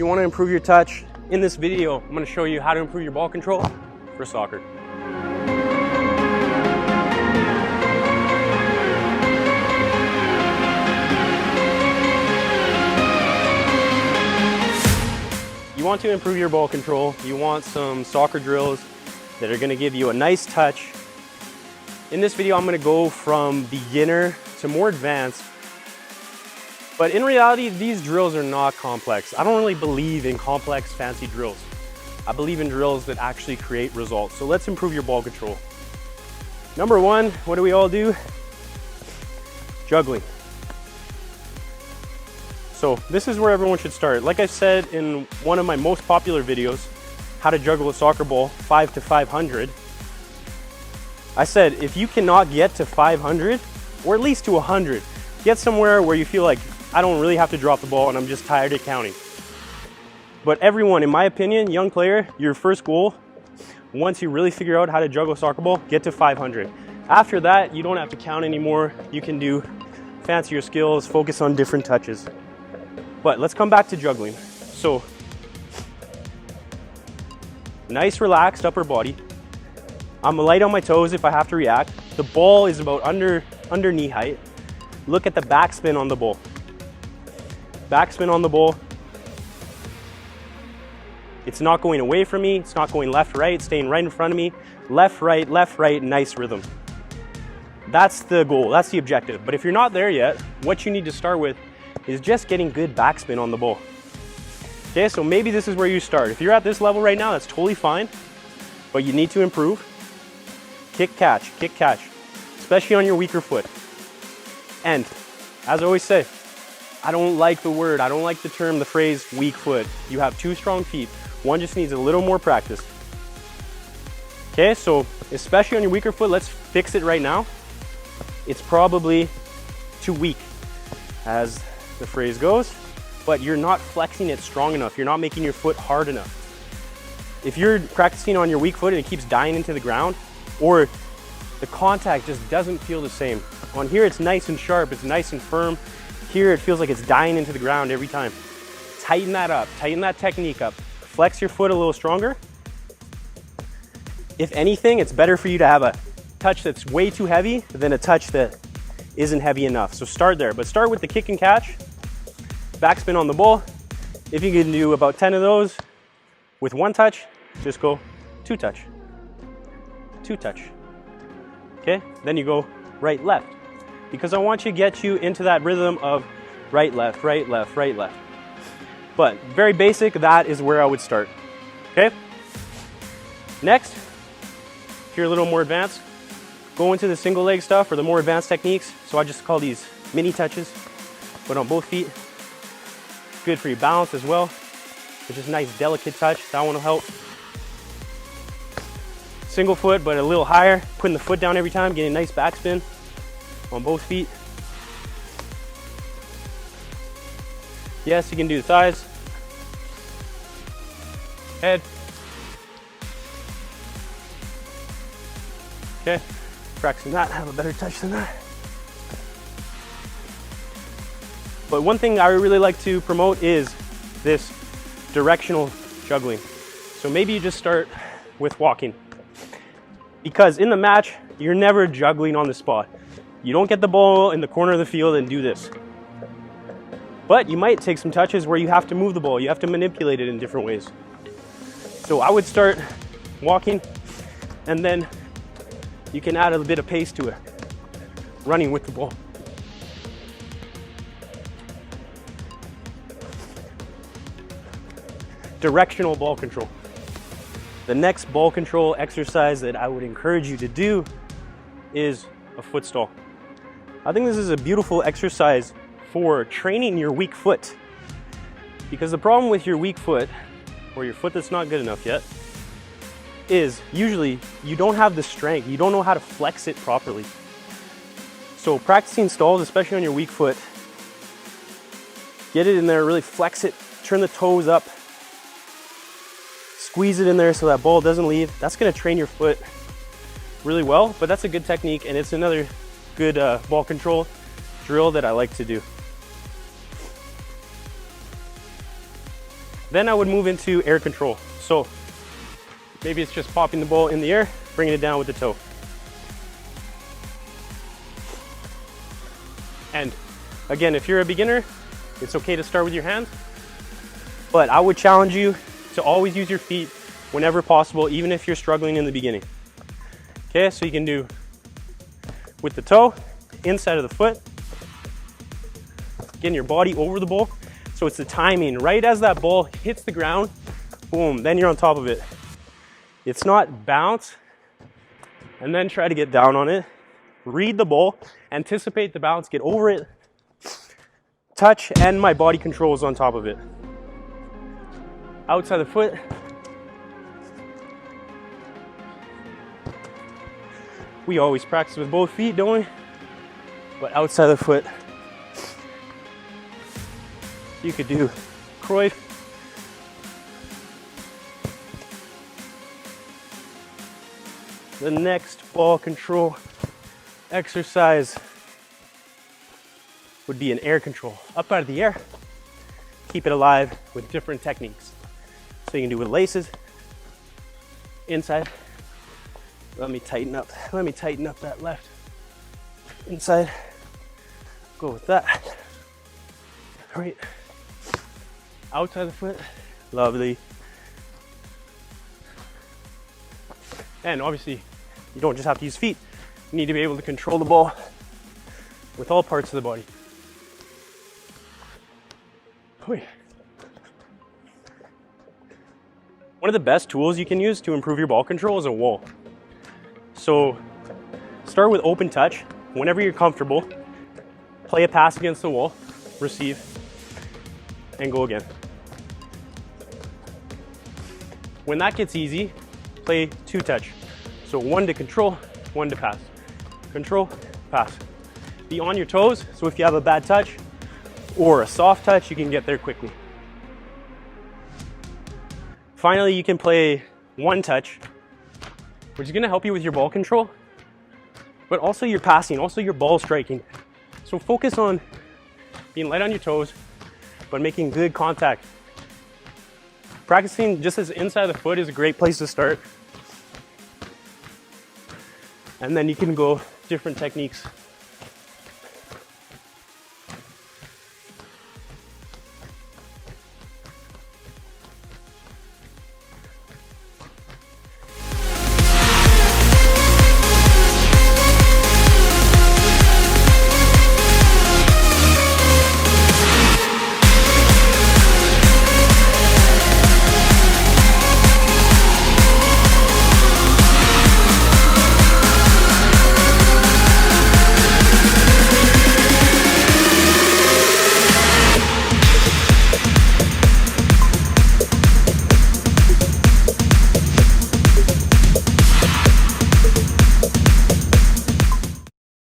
you want to improve your touch, in this video, I'm going to show you how to improve your ball control for soccer. You want to improve your ball control, you want some soccer drills that are going to give you a nice touch. In this video, I'm going to go from beginner to more advanced. But in reality, these drills are not complex. I don't really believe in complex, fancy drills. I believe in drills that actually create results. So let's improve your ball control. Number one, what do we all do? Juggling. So this is where everyone should start. Like I said in one of my most popular videos, how to juggle a soccer ball 5 to 500. I said, if you cannot get to 500, or at least to 100, get somewhere where you feel like, I don't really have to drop the ball and I'm just tired of counting. But everyone, in my opinion, young player, your first goal, once you really figure out how to juggle a soccer ball, get to 500. After that, you don't have to count anymore. You can do fancier skills, focus on different touches. But let's come back to juggling. So, nice relaxed upper body. I'm light on my toes if I have to react. The ball is about under knee height. Look at the backspin on the ball. Backspin on the ball. It's not going away from me. It's not going left, right, staying right in front of me. Left, right, nice rhythm. That's the goal, that's the objective. But if you're not there yet, what you need to start with is just getting good backspin on the ball. Okay, so maybe this is where you start. If you're at this level right now, that's totally fine, but you need to improve. Kick, catch, especially on your weaker foot. And as I always say, I don't like the term, the phrase weak foot. You have two strong feet. One just needs a little more practice. Okay, so especially on your weaker foot, let's fix it right now. It's probably too weak, as the phrase goes, but you're not flexing it strong enough. You're not making your foot hard enough. If you're practicing on your weak foot and it keeps dying into the ground, or the contact just doesn't feel the same. On here, it's nice and sharp, it's nice and firm. Here, it feels like it's dying into the ground every time. Tighten that up, tighten that technique up. Flex your foot a little stronger. If anything, it's better for you to have a touch that's way too heavy than a touch that isn't heavy enough. So start there, but start with the kick and catch. Backspin on the ball. If you can do about 10 of those with one touch, just go two touch. Okay, then you go right, left. Because I want to get you into that rhythm of right, left. But very basic, that is where I would start. Okay? Next, if you're a little more advanced, go into the single leg stuff or the more advanced techniques. So I just call these mini touches, but on both feet. Good for your balance as well. It's just a nice delicate touch, that one will help. Single foot, but a little higher, putting the foot down every time, getting a nice backspin on both feet. Yes, you can do the thighs. Head. Okay, practicing that, have a better touch than that. But one thing I really like to promote is this directional juggling. So maybe you just start with walking. Because in the match, you're never juggling on the spot. You don't get the ball in the corner of the field and do this. But you might take some touches where you have to move the ball. You have to manipulate it in different ways. So I would start walking, and then you can add a bit of pace to it. Running with the ball. Directional ball control. The next ball control exercise that I would encourage you to do is a foot stall. I think this is a beautiful exercise for training your weak foot. Because the problem with your weak foot, or your foot that's not good enough yet, is usually you don't have the strength, you don't know how to flex it properly. So practicing stalls, especially on your weak foot, get it in there, really flex it, turn the toes up, squeeze it in there so that ball doesn't leave. That's gonna train your foot really well, but that's a good technique, and it's another good ball control drill that I like to do. Then I would move into air control. So maybe it's just popping the ball in the air, bringing it down with the toe. And again, if you're a beginner, it's okay to start with your hands, but I would challenge you to always use your feet whenever possible, even if you're struggling in the beginning. Okay, so you can do with the toe, inside of the foot, getting your body over the ball. So it's the timing, right as that ball hits the ground, boom, then you're on top of it. It's not bounce and then try to get down on it. Read the ball, anticipate the bounce, get over it, touch, and my body control is on top of it. Outside the foot. We always practice with both feet, don't we? But outside the foot, you could do Cruyff. The next ball control exercise would be an air control. Up out of the air, keep it alive with different techniques. So you can do with laces, inside. Let me tighten up that left. Inside, go with that. Right. Outside the foot, lovely. And obviously, you don't just have to use feet. You need to be able to control the ball with all parts of the body. One of the best tools you can use to improve your ball control is a wall. So start with open touch. Whenever you're comfortable, play a pass against the wall, receive, and go again. When that gets easy, play two touch. So one to control, one to pass. Control, pass. Be on your toes, so if you have a bad touch or a soft touch, you can get there quickly. Finally, you can play one touch, which is gonna help you with your ball control, but also your passing, also your ball striking. So focus on being light on your toes, but making good contact. Practicing just as inside the foot is a great place to start. And then you can go different techniques